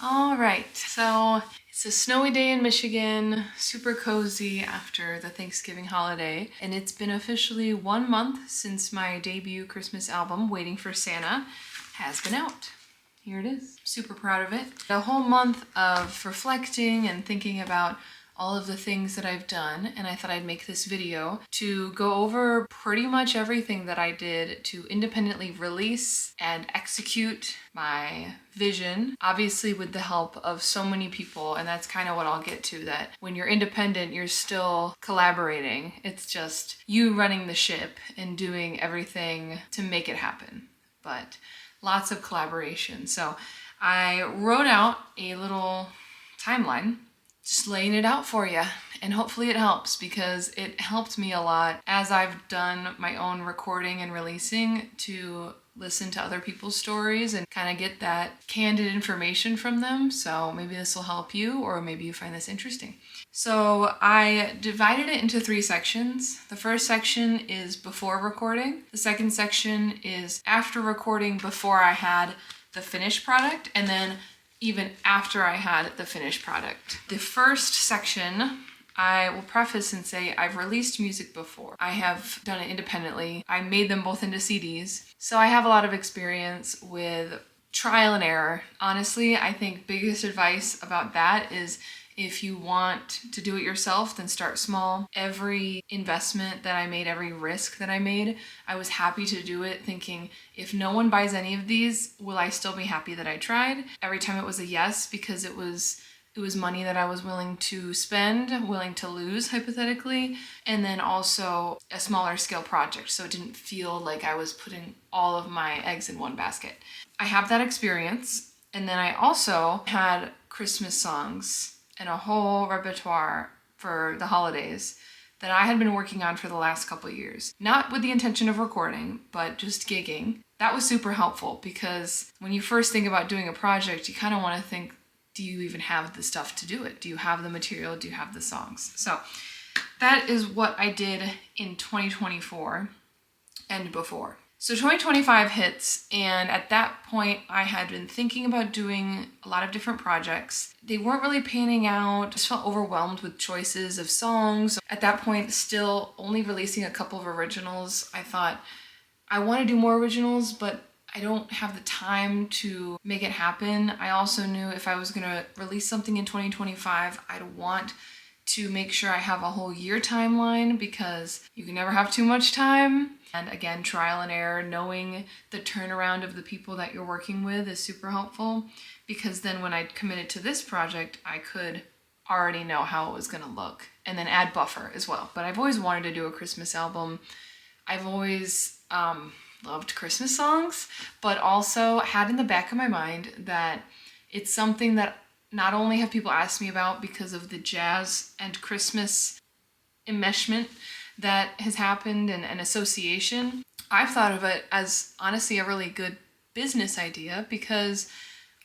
All right, so it's a snowy day in Michigan, super cozy after the Thanksgiving holiday, and it's been officially 1 month since my debut Christmas album, Waiting for Santa, has been out. Here it is. Super proud of it. A whole month of reflecting and thinking about all of the things that I've done, and I thought I'd make this video to go over pretty much everything that I did to independently release and execute my vision, obviously with the help of so many people. And that's kind of what I'll get to, that when you're independent, you're still collaborating. It's just you running the ship and doing everything to make it happen. But lots of collaboration. So I wrote out a little timeline, just laying it out for you, and hopefully it helps, because it helped me a lot as I've done my own recording and releasing, to listen to other people's stories and kind of get that candid information from them. So maybe this will help you, or maybe you find this interesting. So I divided it into 3 sections. The first section is before recording. The second section is after recording, before I had the finished product, and then even after I had the finished product. The first section, I will preface and say I've released music before. I have done it independently. I made them both into CDs. So I have a lot of experience with trial and error. Honestly, I think biggest advice about that is, if you want to do it yourself, then start small. Every investment that I made, every risk that I made, I was happy to do it thinking, if no one buys any of these, will I still be happy that I tried? Every time it was a yes, because it was money that I was willing to spend, willing to lose hypothetically, and then also a smaller scale project, so it didn't feel like I was putting all of my eggs in one basket. I have that experience, and then I also had Christmas songs and a whole repertoire for the holidays that I had been working on for the last couple of years. Not with the intention of recording, but just gigging. That was super helpful, because when you first think about doing a project, you kind of want to think, do you even have the stuff to do it? Do you have the material? Do you have the songs? So that is what I did in 2024 and before. So 2025 hits, and at that point I had been thinking about doing a lot of different projects. They weren't really panning out. I just felt overwhelmed with choices of songs. At that point, still only releasing a couple of originals. I thought, I want to do more originals, but I don't have the time to make it happen. I also knew if I was going to release something in 2025, I'd want to make sure I have a whole year timeline, because you can never have too much time. And again, trial and error, knowing the turnaround of the people that you're working with is super helpful, because then when I committed to this project, I could already know how it was going to look, and then add buffer as well. But I've always wanted to do a Christmas album. I've always loved Christmas songs, but also had in the back of my mind that it's something that not only have people asked me about because of the jazz and Christmas enmeshment that has happened, and an association, I've thought of it as honestly a really good business idea, because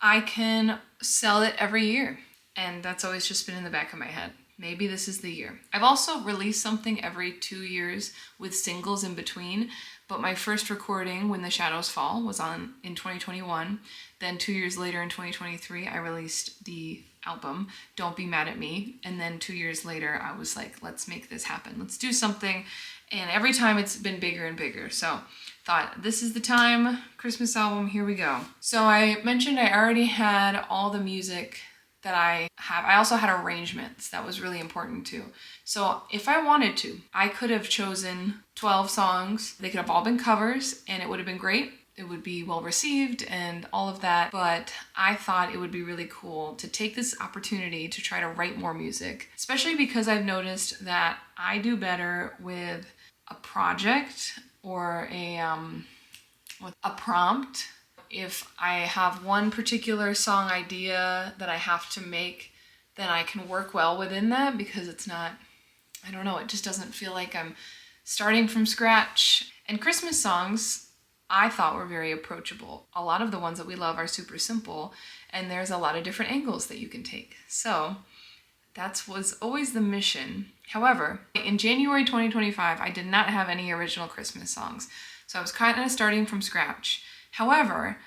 I can sell it every year. And that's always just been in the back of my head. Maybe this is the year. I've also released something every 2 years with singles in between, but my first recording, When the Shadows Fall, was in 2021. Then 2 years later in 2023, I released the album, Don't Be Mad at Me. And then 2 years later, I was like, let's make this happen. Let's do something. And every time it's been bigger and bigger. So thought, this is the time, Christmas album, here we go. So I mentioned I already had all the music that I have. I also had arrangements. That was really important too. So if I wanted to, I could have chosen 12 songs. They could have all been covers, and it would have been great. It would be well received and all of that. But I thought it would be really cool to take this opportunity to try to write more music, especially because I've noticed that I do better with a project or with a prompt. If I have one particular song idea that I have to make, then I can work well within that, because it's not, I don't know, it just doesn't feel like I'm starting from scratch. And Christmas songs, I thought, were very approachable. A lot of the ones that we love are super simple, and there's a lot of different angles that you can take. So that was always the mission. However, in January 2025, I did not have any original Christmas songs. So I was kind of starting from scratch. However,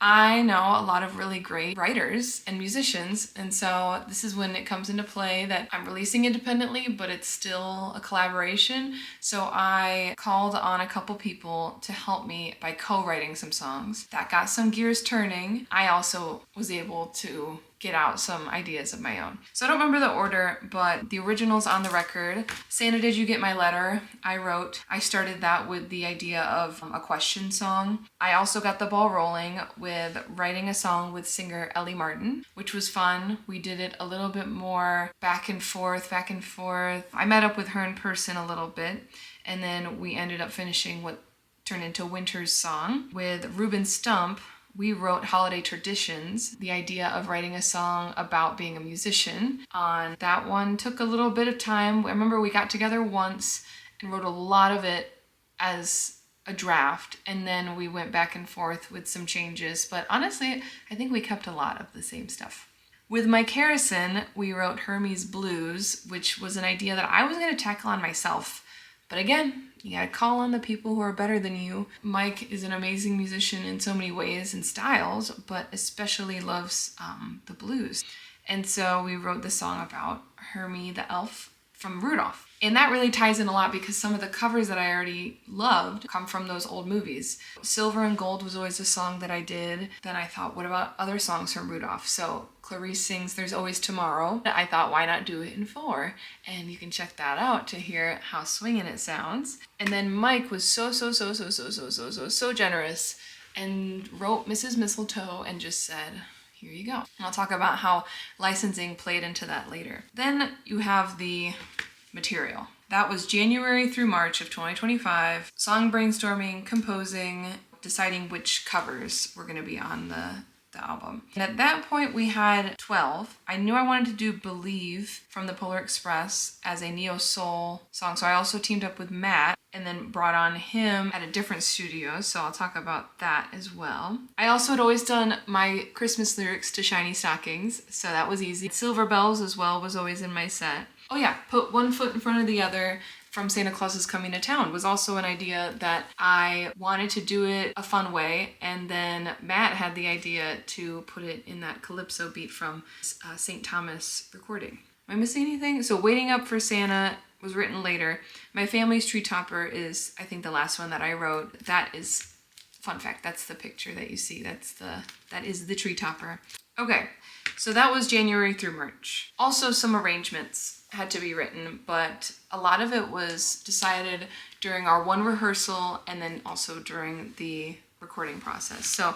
I know a lot of really great writers and musicians, and so this is when it comes into play that I'm releasing independently, but it's still a collaboration. So I called on a couple people to help me by co-writing some songs. That got some gears turning. I also was able to get out some ideas of my own. So I don't remember the order, but the original's on the record. Santa, Did You Get My Letter? I wrote. I started that with the idea of a question song. I also got the ball rolling with writing a song with singer Ellie Martin, which was fun. We did it a little bit more back and forth, back and forth. I met up with her in person a little bit, and then we ended up finishing what turned into Winter's Song. With Ruben Stump, we wrote Holiday Traditions, the idea of writing a song about being a musician. On that one took a little bit of time. I remember we got together once and wrote a lot of it as a draft, and then we went back and forth with some changes. But honestly, I think we kept a lot of the same stuff. With Mike Harrison, we wrote Hermes Blues, which was an idea that I was going to tackle on myself. But again, you gotta call on the people who are better than you. Mike is an amazing musician in so many ways and styles, but especially loves the blues. And so we wrote the song about Hermie the elf from Rudolph. And that really ties in a lot because some of the covers that I already loved come from those old movies. Silver and Gold was always a song that I did. Then I thought, what about other songs from Rudolph? So Clarice sings There's Always Tomorrow. I thought, why not do it in 4? And you can check that out to hear how swinging it sounds. And then Mike was so generous and wrote Mrs. Mistletoe and just said, here you go. And I'll talk about how licensing played into that later. Then you have the material. That was January through March of 2025. Song brainstorming, composing, deciding which covers were going to be on the album. And at that point we had 12. I knew I wanted to do Believe from the Polar Express as a neo-soul song, so I also teamed up with Matt and then brought on him at a different studio, so I'll talk about that as well. I also had always done my Christmas lyrics to Shiny Stockings, so that was easy. Silver Bells as well was always in my set. Oh yeah, Put One Foot in Front of the Other from Santa Claus is Coming to Town was also an idea that I wanted to do it a fun way, and then Matt had the idea to put it in that calypso beat from St. Thomas recording. Am I missing anything? So Waiting Up for Santa was written later. My Family's Tree Topper is, I think, the last one that I wrote. That is, fun fact, that's the picture that you see. That is the tree topper. Okay, so that was January through March. Also some arrangements had to be written, but a lot of it was decided during our one rehearsal and then also during the recording process. So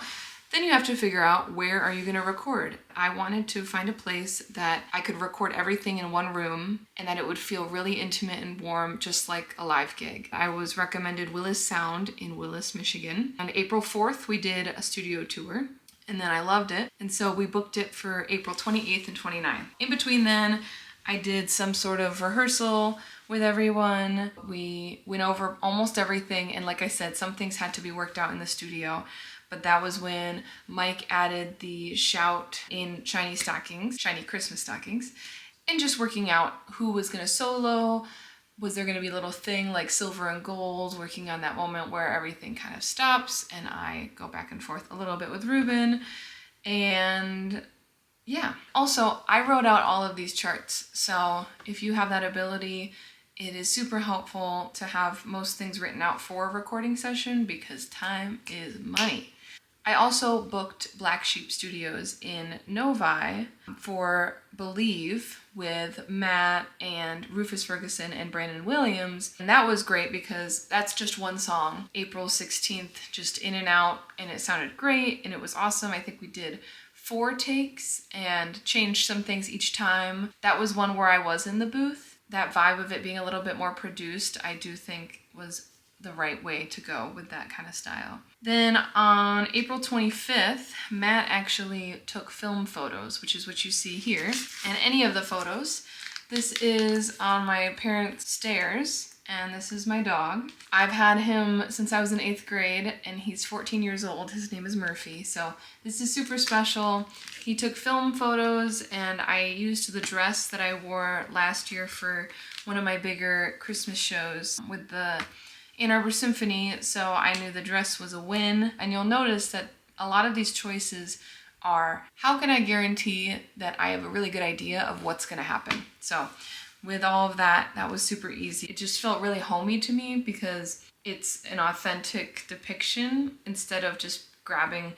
then you have to figure out, where are you going to record? I wanted to find a place that I could record everything in one room and that it would feel really intimate and warm, just like a live gig. I was recommended Willis Sound in Willis, Michigan. On April 4th, we did a studio tour, and then I loved it. And so we booked it for April 28th and 29th. In between then, I did some sort of rehearsal with everyone. We went over almost everything, and like I said, some things had to be worked out in the studio, but that was when Mike added the shout in Shiny Christmas Stockings, and just working out who was gonna solo. Was there gonna be a little thing like Silver and Gold, working on that moment where everything kind of stops and I go back and forth a little bit with Ruben. And yeah. Also, I wrote out all of these charts, so if you have that ability, it is super helpful to have most things written out for a recording session because time is money. I also booked Black Sheep Studios in Novi for Believe with Matt and Rufus Ferguson and Brandon Williams. And that was great because that's just one song, April 16th, just in and out, and it sounded great and it was awesome. I think we did 4 takes and changed some things each time. That was one where I was in the booth. That vibe of it being a little bit more produced, I do think was the right way to go with that kind of style. Then on April 25th, Matt actually took film photos, which is what you see here. And any of the photos, this is on my parents' stairs, and this is my dog. I've had him since I was in 8th grade, and he's 14 years old. His name is Murphy, so this is super special. He took film photos, and I used the dress that I wore last year for one of my bigger Christmas shows with the Ann Arbor Symphony, so I knew the dress was a win. And you'll notice that a lot of these choices are, how can I guarantee that I have a really good idea of what's going to happen? So with all of that, that was super easy. It just felt really homey to me because it's an authentic depiction instead of just grabbing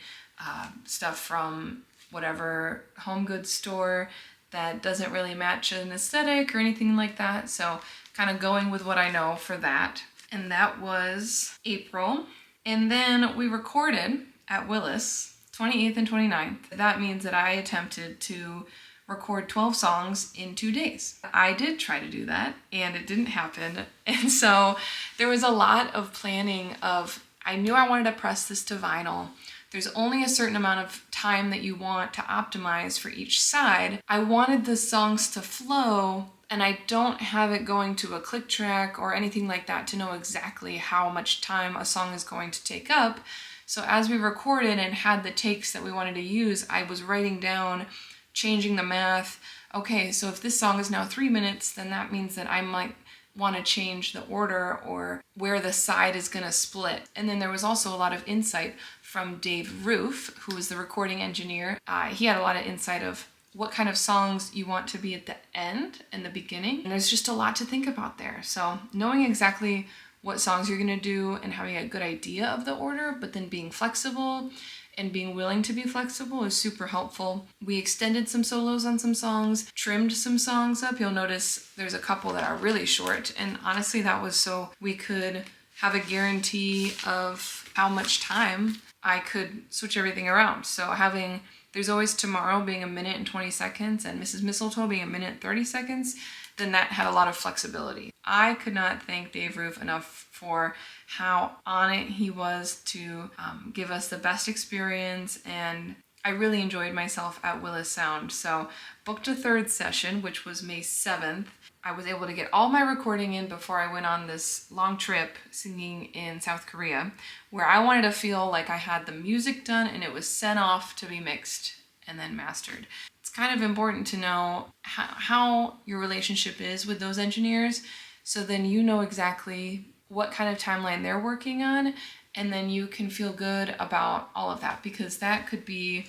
stuff from whatever home goods store that doesn't really match an aesthetic or anything like that. So kind of going with what I know for that. And that was April. And then we recorded at Willis, 28th and 29th. That means that I attempted to record 12 songs in 2 days. I did try to do that and it didn't happen. And so there was a lot of planning of, I knew I wanted to press this to vinyl. There's only a certain amount of time that you want to optimize for each side. I wanted the songs to flow, and I don't have it going to a click track or anything like that to know exactly how much time a song is going to take up. So as we recorded and had the takes that we wanted to use, I was writing down, changing the math. Okay, so if this song is now 3 minutes, then that means that I might want to change the order or where the side is going to split. And then there was also a lot of insight from Dave Roof, who was the recording engineer. He had a lot of insight of what kind of songs you want to be at the end and the beginning. And there's just a lot to think about there. So knowing exactly what songs you're gonna do and having a good idea of the order, but then being flexible and being willing to be flexible is super helpful. We extended some solos on some songs, trimmed some songs up. You'll notice there's a couple that are really short. And honestly, that was so we could have a guarantee of how much time I could switch everything around. So having There's Always Tomorrow being 1 minute and 20 seconds and Mrs. Mistletoe being 1 minute and 30 seconds, then that had a lot of flexibility. I could not thank Dave Roof enough for how on it he was to give us the best experience, and I really enjoyed myself at Willis Sound. So booked a third session, which was May 7th. I was able to get all my recording in before I went on this long trip singing in South Korea, where I wanted to feel like I had the music done and it was sent off to be mixed and then mastered. It's kind of important to know how your relationship is with those engineers, so then you know exactly what kind of timeline they're working on, and then you can feel good about all of that, because that could be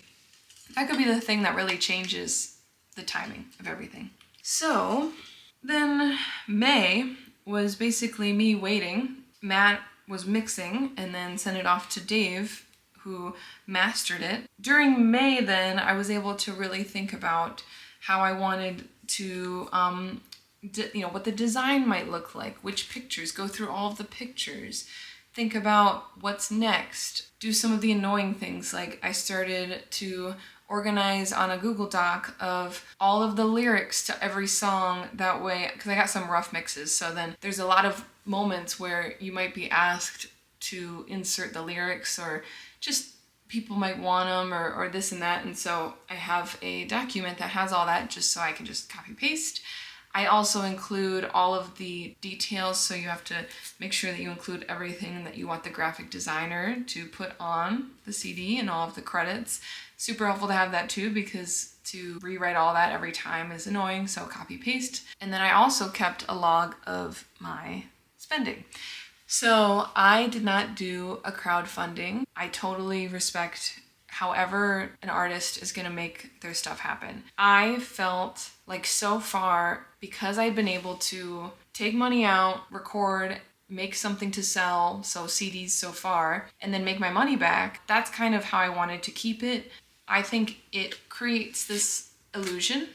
the thing that really changes the timing of everything. So then May was basically me waiting. Matt was mixing and then sent it off to Dave, who mastered it. During May then, I was able to really think about how I wanted to, what the design might look like, which pictures, go through all of the pictures, think about what's next, do some of the annoying things. Like I started to organize on a Google Doc of all of the lyrics to every song, that way, because I got some rough mixes, so then there's a lot of moments where you might be asked to insert the lyrics, or just people might want them, or this and that, and so I have a document that has all that just so I can just copy paste. I also include all of the details, so you have to make sure that you include everything that you want the graphic designer to put on the CD and all of the credits. Super helpful to have that too, because to rewrite all that every time is annoying, so copy paste. And then I also kept a log of my spending. So I did not do a crowdfunding. I totally respect however an artist is gonna make their stuff happen. I felt like so far, because I'd been able to take money out, record, make something to sell, so CDs so far, and then make my money back, that's kind of how I wanted to keep it. I think it creates this illusion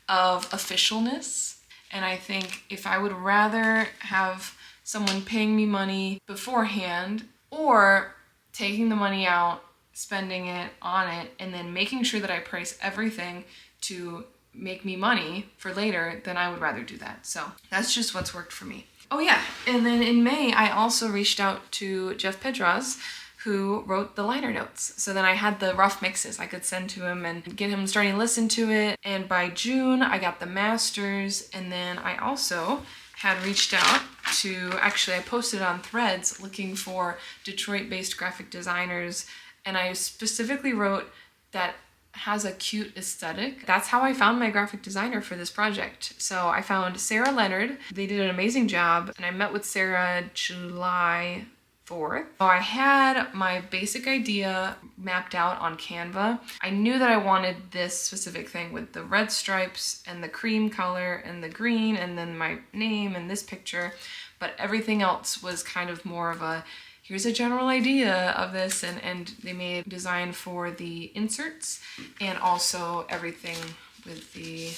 of officialness, and I think if I would rather have someone paying me money beforehand, or taking the money out, spending it on it, and then making sure that I price everything to make me money for later, then I would rather do that. So that's just what's worked for me. Oh yeah, and then in May, I also reached out to Jeff Pedras, who wrote the liner notes. So then I had the rough mixes I could send to him and get him starting to listen to it. And by June, I got the masters, and then I also had reached out to, actually I posted on Threads looking for Detroit-based graphic designers, and I specifically wrote that has a cute aesthetic. That's how I found my graphic designer for this project. So I found Sarah Leonard. They did an amazing job, and I met with Sarah July 4th. So I had my basic idea mapped out on Canva. I knew that I wanted this specific thing with the red stripes and the cream color and the green and then my name and this picture, but everything else was kind of more of a, here's a general idea of this, and they made design for the inserts and also everything with the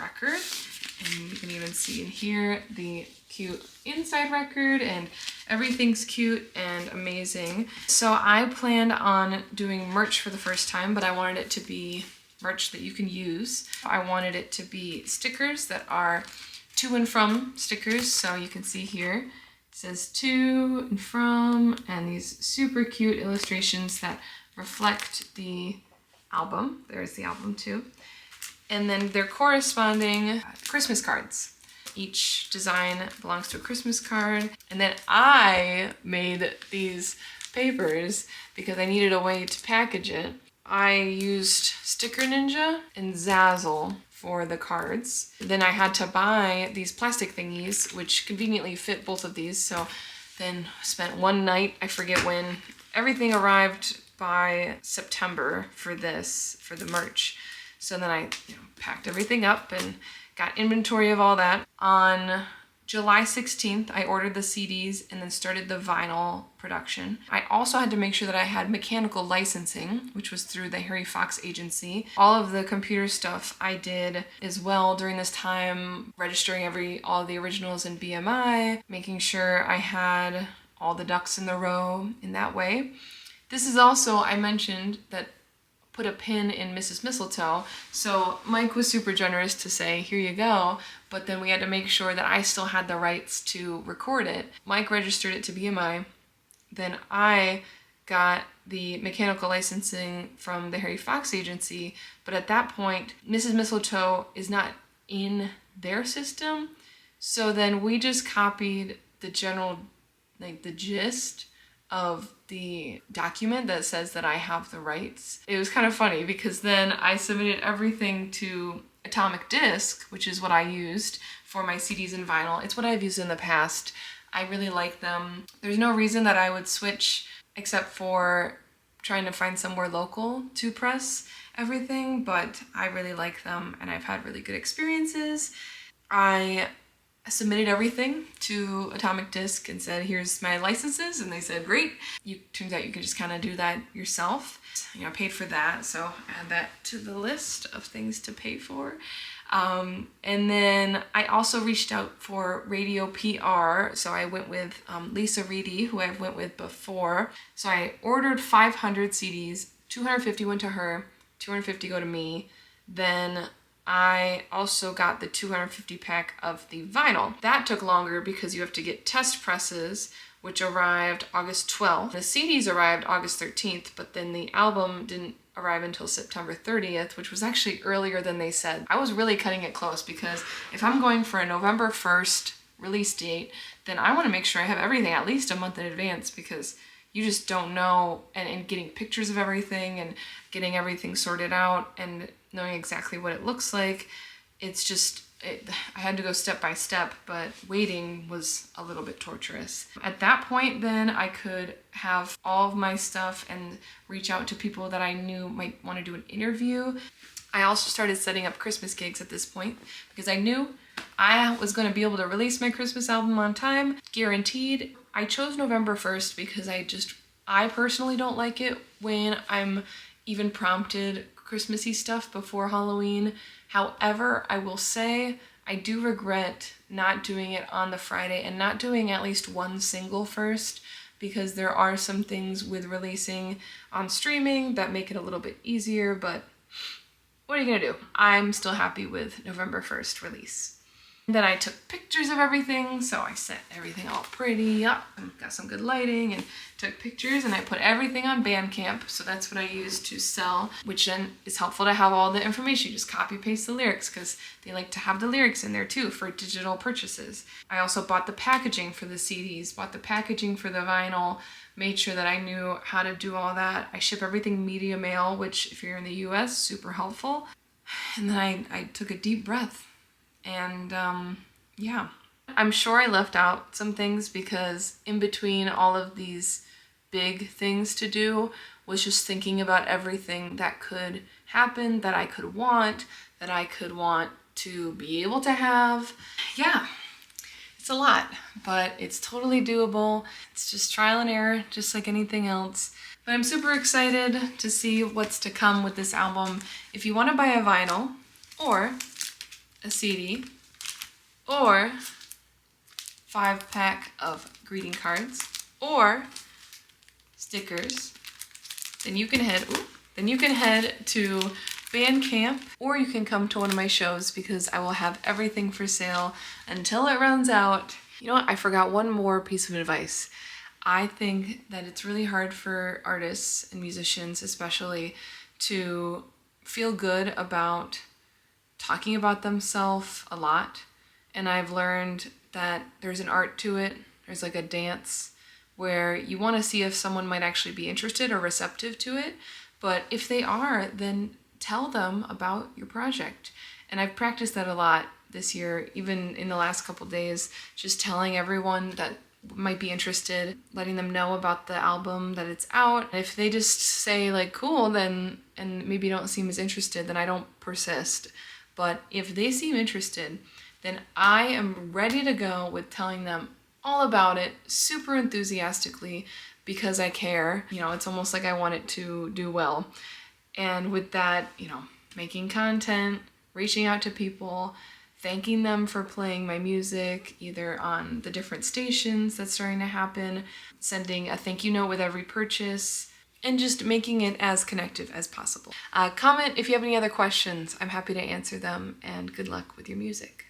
record. And you can even see in here the cute inside record, and everything's cute and amazing. So I planned on doing merch for the first time, but I wanted it to be merch that you can use. I wanted it to be stickers that are to and from stickers. So you can see here, it says to and from, and these super cute illustrations that reflect the album. There's the album too. And then they're corresponding Christmas cards. Each design belongs to a Christmas card. And then I made these papers because I needed a way to package it. I used Sticker Ninja and Zazzle for the cards. Then I had to buy these plastic thingies, which conveniently fit both of these. So then spent one night, I forget when, everything arrived by September for this, for the merch. So then I packed everything up and got inventory of all that. On July 16th, I ordered the CDs and then started the vinyl production. I also had to make sure that I had mechanical licensing, which was through the Harry Fox agency. All of the computer stuff I did as well during this time, registering all the originals in BMI, making sure I had all the ducks in the row in that way. This is also, I mentioned that put a pin in Mrs. Mistletoe. So Mike was super generous to say, here you go, but then we had to make sure that I still had the rights to record it. Mike registered it to BMI, then I got the mechanical licensing from the Harry Fox agency, but at that point, Mrs. Mistletoe is not in their system, so then we just copied the general, like the gist of the document that says that I have the rights. It was kind of funny because then I submitted everything to Atomic Disc, which is what I used for my CDs and vinyl. It's what I've used in the past. I really like them. There's no reason that I would switch except for trying to find somewhere local to press everything, but I really like them and I've had really good experiences. I submitted everything to Atomic Disc and said, here's my licenses, and they said, great. Turns out you can just kind of do that yourself. I paid for that, so add that to the list of things to pay for. And then I also reached out for radio PR, so I went with Lisa Reedy, who I've went with before. So I ordered 500 CDs, 250 went to her, 250 go to me. Then I also got the 250 pack of the vinyl. That took longer because you have to get test presses, which arrived August 12th. The CDs arrived August 13th, but then the album didn't arrive until September 30th, which was actually earlier than they said. I was really cutting it close because if I'm going for a November 1st release date, then I want to make sure I have everything at least a month in advance, because you just don't know, and getting pictures of everything and getting everything sorted out and knowing exactly what it looks like. It's just, I had to go step by step, but waiting was a little bit torturous. At that point, then I could have all of my stuff and reach out to people that I knew might want to do an interview. I also started setting up Christmas gigs at this point because I knew I was going to be able to release my Christmas album on time, guaranteed. I chose November 1st because I personally don't like it when I'm even prompted Christmassy stuff before Halloween. However, I will say I do regret not doing it on the Friday and not doing at least one single first, because there are some things with releasing on streaming that make it a little bit easier, but what are you gonna do? I'm still happy with November 1st release. Then I took pictures of everything, so I set everything all pretty up and got some good lighting and took pictures, and I put everything on Bandcamp, so that's what I use to sell, which then is helpful to have all the information. You just copy paste the lyrics because they like to have the lyrics in there too for digital purchases. I also bought the packaging for the CDs, bought the packaging for the vinyl, made sure that I knew how to do all that. I ship everything media mail, which if you're in the US, super helpful. And then I took a deep breath. And yeah, I'm sure I left out some things because in between all of these big things to do was just thinking about everything that could happen, that I could want to be able to have. Yeah, it's a lot, but it's totally doable. It's just trial and error, just like anything else. But I'm super excited to see what's to come with this album. If you want to buy a vinyl or a CD or 5-pack of greeting cards or stickers, then you can head to Bandcamp, or you can come to one of my shows because I will have everything for sale until it runs out. You know what? I forgot one more piece of advice. I think that it's really hard for artists and musicians especially to feel good about talking about themselves a lot. And I've learned that there's an art to it. There's like a dance where you want to see if someone might actually be interested or receptive to it. But if they are, then tell them about your project. And I've practiced that a lot this year, even in the last couple days, just telling everyone that might be interested, letting them know about the album, that it's out. And if they just say like, cool, then, and maybe don't seem as interested, then I don't persist. But if they seem interested, then I am ready to go with telling them all about it super enthusiastically because I care. You know, it's almost like I want it to do well. And with that, you know, making content, reaching out to people, thanking them for playing my music, either on the different stations that's starting to happen, sending a thank you note with every purchase, and just making it as connective as possible. Comment if you have any other questions. I'm happy to answer them, and good luck with your music.